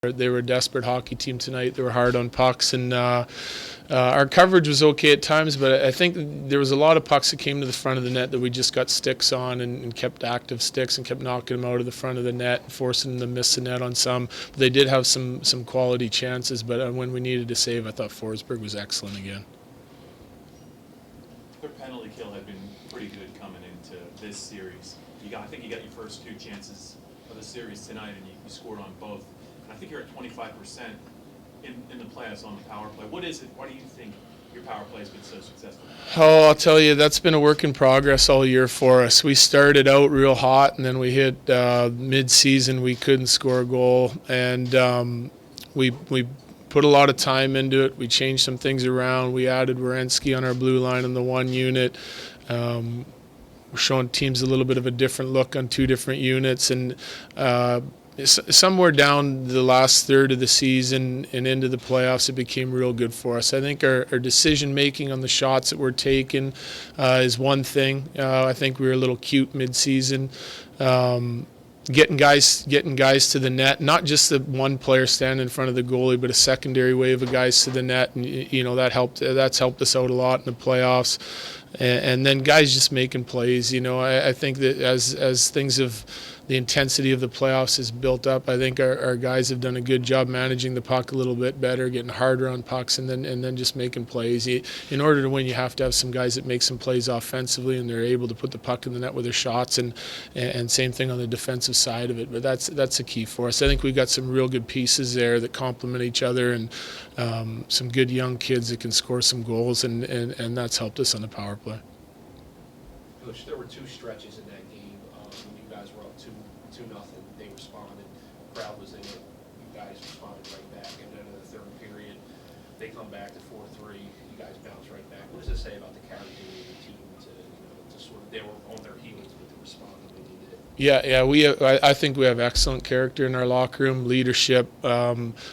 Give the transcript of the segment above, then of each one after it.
They were a desperate hockey team tonight. They were hard on pucks, and our coverage was okay at times, but I think there was a lot of pucks that came to the front of the net that we just got sticks on and kept active sticks and kept knocking them out of the front of the net and forcing them to miss the net on some. But they did have some quality chances, but when we needed to save, I thought Forsberg was excellent again. Their penalty kill had been pretty good coming into this series. I think you got your first two chances of the series tonight, and you scored on both. And I think you're at 25% in the playoffs on the power play. What is it? Why do you think your power play has been so successful? Oh, I'll tell you, that's been a work in progress all year for us. We started out real hot, and then we hit mid-season. We couldn't score a goal, and we put a lot of time into it. We changed some things around. We added Werenski on our blue line in the one unit. We're showing teams a little bit of a different look on two different units, and somewhere down the last third of the season and into the playoffs, it became real good for us. I think our decision making on the shots that we're taking is one thing. I think we were a little cute mid-season. Getting guys to the net, not just the one player standing in front of the goalie, but a secondary wave of guys to the net, and that's helped us out a lot in the playoffs. And then guys just making plays. I think that as things have, the intensity of the playoffs has built up, I think our guys have done a good job managing the puck a little bit better, getting harder on pucks, and then just making plays. In order to win, you have to have some guys that make some plays offensively, and they're able to put the puck in the net with their shots, and same thing on the defensive side of it. But that's a key for us. I think we've got some real good pieces there that complement each other, and some good young kids that can score some goals, and that's helped us on the power play. Coach, there were two stretches in that game. You guys were up 2-0. They responded. The crowd was in it. You guys responded right back. And then in the third period, they come back to 4-3. You guys bounce right back. What does it say about the character of the team to sort of, they were on their heels, but to respond the way they did? Yeah. I think we have excellent character in our locker room. Leadership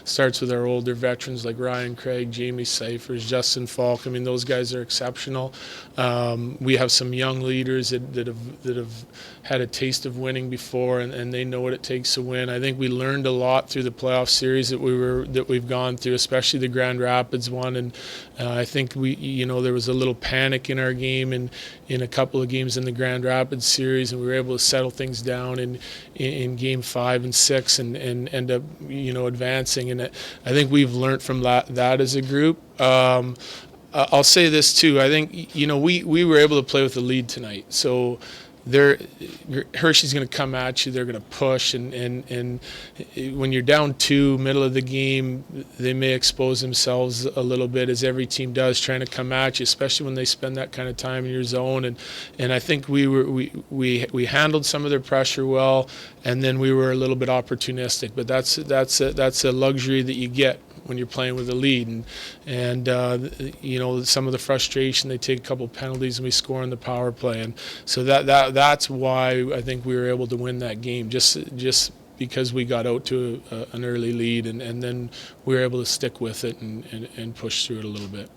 starts with our older veterans like Ryan Craig, Jamie Seifers, Justin Falk. I mean, those guys are exceptional. We have some young leaders that have had a taste of winning before, and they know what it takes to win. I think we learned a lot through the playoff series that we've gone through, especially the Grand Rapids one. And I think there was a little panic in our game and in a couple of games in the Grand Rapids series, and we were able to settle things down in game 5 and 6 and end up advancing. And I think we've learned from that as a group. I'll say this too. I think we were able to play with the lead tonight. So Hershey's going to come at you. They're going to push, and when you're down 2, middle of the game, they may expose themselves a little bit, as every team does, trying to come at you, especially when they spend that kind of time in your zone. And I think we handled some of their pressure well, and then we were a little bit opportunistic. But that's a luxury that you get when you're playing with a lead, and some of the frustration, they take a couple penalties and we score on the power play, and so that's why I think we were able to win that game, just because we got out to an early lead, and then we were able to stick with it and push through it a little bit.